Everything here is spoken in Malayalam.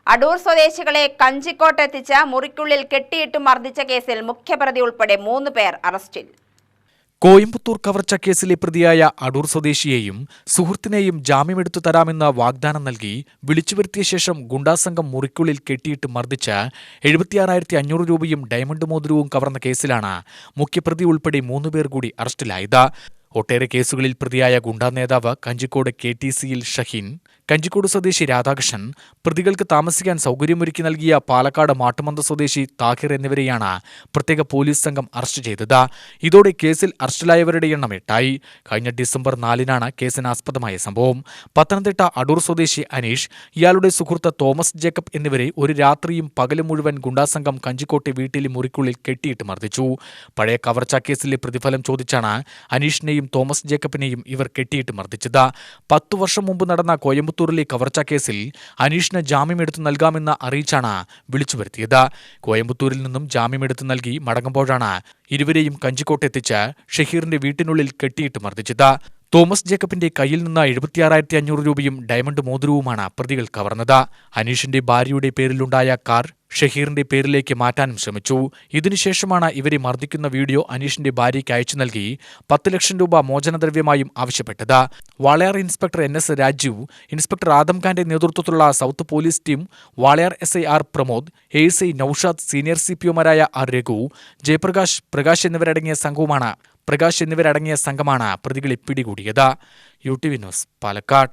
അടൂർ സ്വദേശികളെ കഞ്ചിക്കോട്ടെത്തിച്ച് മുറിക്കുള്ളിൽ കെട്ടിയിട്ട് മർദ്ദിച്ച കേസിൽ മുഖ്യപ്രതി ഉൾപ്പെടെ 3 പേർ അറസ്റ്റിൽ. കോയമ്പത്തൂർ കവർച്ച കേസിലെ പ്രതിയായ അടൂർ സ്വദേശിയെയും സുഹൃത്തിനെയും ജാമ്യമെടുത്തു തരാമെന്ന് വാഗ്ദാനം നൽകി വിളിച്ചുവരുത്തിയ ശേഷം ഗുണ്ടാസംഘം മുറിക്കുള്ളിൽ കെട്ടിയിട്ട് മർദ്ദിച്ച് 76,500 രൂപയും ഡയമണ്ട് മോതിരവും കവർന്ന കേസിലാണ് മുഖ്യപ്രതി ഉൾപ്പെടെ 3 പേർ കൂടി അറസ്റ്റിലായത്. ഒട്ടേറെ കേസുകളിൽ പ്രതിയായ ഗുണ്ടാ നേതാവ് കഞ്ചിക്കോട് KTCയിൽ ഷഹീൻ, കഞ്ചിക്കോട് സ്വദേശി രാധാകൃഷ്ണൻ, പ്രതികൾക്ക് താമസിക്കാൻ സൗകര്യമൊരുക്കി നൽകിയ പാലക്കാട് മാട്ടുമന്ത സ്വദേശി താഹിർ എന്നിവരെയാണ് പ്രത്യേക പോലീസ് സംഘം അറസ്റ്റ് ചെയ്തത്. ഇതോടെ കേസിൽ അറസ്റ്റിലായവരുടെ എണ്ണം 8ആയി. കഴിഞ്ഞ ഡിസംബർ 4-നാണ് കേസിനാസ്പദമായ സംഭവം. പത്തനംതിട്ട അടൂർ സ്വദേശി അനീഷ്, ഇയാളുടെ സുഹൃത്ത് തോമസ് ജേക്കബ് എന്നിവരെ ഒരു രാത്രിയും പകലും മുഴുവൻ ഗുണ്ടാസംഘം കഞ്ചിക്കോട്ടെ വീട്ടിലെ മുറിക്കുള്ളിൽ കെട്ടിയിട്ട് മർദ്ദിച്ചു. പഴയ കവർച്ചാ കേസിലെ പ്രതിഫലം ചോദിച്ചാണ് അനീഷിനെയും തോമസ് ജേക്കബിനെയും ഇവർ കെട്ടിയിട്ട് മർദ്ദിച്ചത്. 10 വർഷം മുമ്പ് നടന്ന കോയമ്പത്തൂരിലെ കവർച്ചാ കേസിൽ അനീഷിന് ജാമ്യമെടുത്തു നൽകാമെന്ന് അറിയിച്ചാണ് വിളിച്ചുവരുത്തിയത്. കോയമ്പത്തൂരിൽ നിന്നും ജാമ്യമെടുത്തു നൽകി മടങ്ങുമ്പോഴാണ് ഇരുവരെയും കഞ്ചിക്കോട്ടെത്തിച്ച് ഷഹീറിന്റെ വീട്ടിനുള്ളിൽ കെട്ടിയിട്ട് മർദ്ദിച്ചത്. തോമസ് ജേക്കബിന്റെ കയ്യിൽ നിന്ന് 76,500 രൂപയും ഡയമണ്ട് മോതിരവുമാണ് പ്രതികൾ കവർന്നത്. അനീഷിന്റെ ഭാര്യയുടെ പേരിലുണ്ടായ കാർ ഷഹീറിന്റെ പേരിലേക്ക് മാറ്റാനും ശ്രമിച്ചു. ഇതിനുശേഷമാണ് ഇവരെ മർദ്ദിക്കുന്ന വീഡിയോ അനീഷിന്റെ ഭാര്യയ്ക്ക് അയച്ചു നൽകി 10 ലക്ഷം രൂപ മോചനദ്രവ്യമായും ആവശ്യപ്പെട്ടത്. Walayar inspector NS Rajeev, inspector Adam ഖാന്റെ നേതൃത്വത്തിലുള്ള south police team, Walayar SI R Pramod, ASI Naushad, senior CPOമാരായ R രഘു, ജയപ്രകാശ് എന്നിവരടങ്ങിയ സംഘമാണ് പ്രതികളെ പിടികൂടിയത്. UTV news, Palakkad.